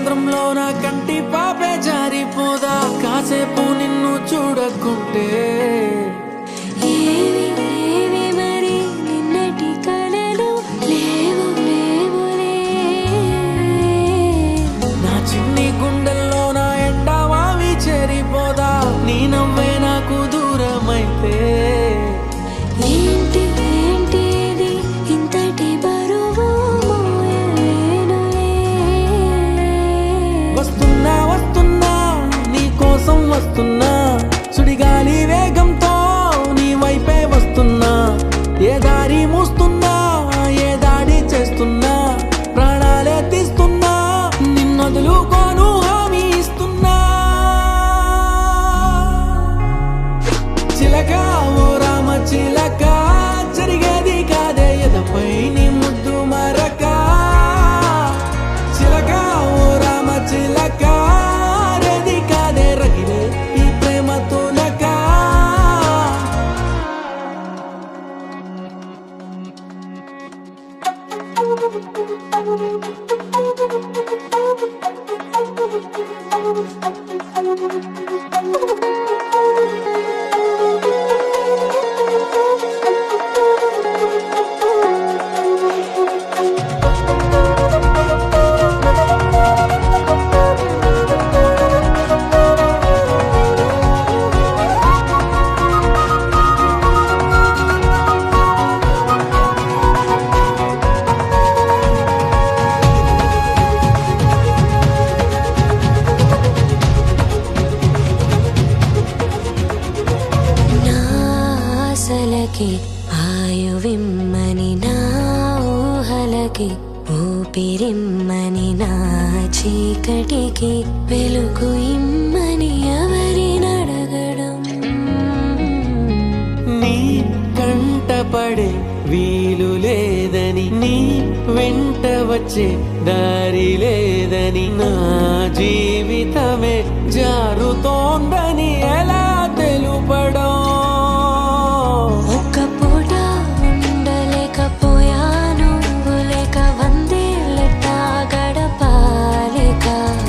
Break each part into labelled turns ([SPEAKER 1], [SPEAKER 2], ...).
[SPEAKER 1] సంద్రంలో నా కంటి పాపే జారిపోదా కాసేపు నిన్ను చూడకుంటే నా చిన్ని గుండెల్లో నా ఎండమావి చేరిపోదా నీ నవ్వే నాకు దూరమైతే వస్తున్నా వస్తున్నా నీ కోసం వస్తున్నా సుడిగాలి వేగంతో నీ వైపే వస్తున్నా ఏ దారి మూస్తున్నా ఏ దాడి చేస్తున్నా ప్రాణాలే తీస్తున్నా నిన్నొదులుకోను హామీ ఇస్తున్నా చిలక ఓ రామ చిలక జరిగేది కాదే ఎదపై నీ ముద్దు మరక చిలక ఓ రామ చిలక రేది కాదే రగిలే ఈ ప్రేమ తునక
[SPEAKER 2] ఆయువిమ్మని నా ఊహలకి ఊపిరిమ్మని నా చీకటికి వెలుగు ఇమ్మని ఎవరినడగడం
[SPEAKER 1] నీ కంటపడే వీలు లేదని నీ వెంట వచ్చే దారి లేదని నా జీవితమే జారుతోందని ఎలా తెలుపడం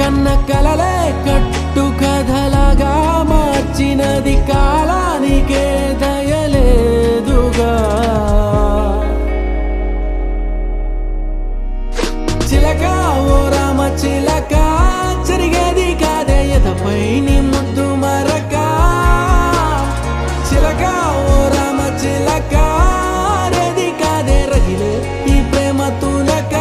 [SPEAKER 1] కన్న కలలే కట్టు కథలగా మార్చినది కాలానికే దయలేదుగా చిలక ఓ రామ చిలక జరిగేది కాదే ఎదపై నీ ముద్దు మరక చిలక ఓ రామ చిలక రేది కాదే రగిలే ఈ ప్రేమ తునక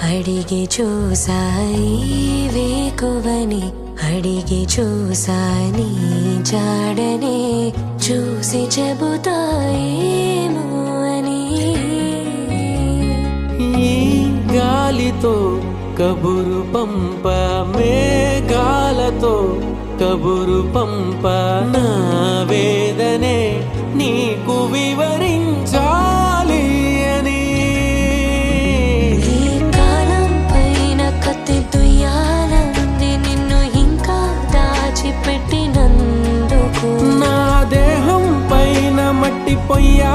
[SPEAKER 2] అడిగి చూసాయి వేకువని అడిగి చూసాని జాడనే చూసి చెబుతాయేమో అని
[SPEAKER 1] ఈ గాలితో కబురు పంప మేఘాలతో కబురు పంప నా వేదనే నీకు వివరించాలి అని
[SPEAKER 2] పెట్టినందుకు
[SPEAKER 1] నా దేహం పైన మట్టి పొయ్యా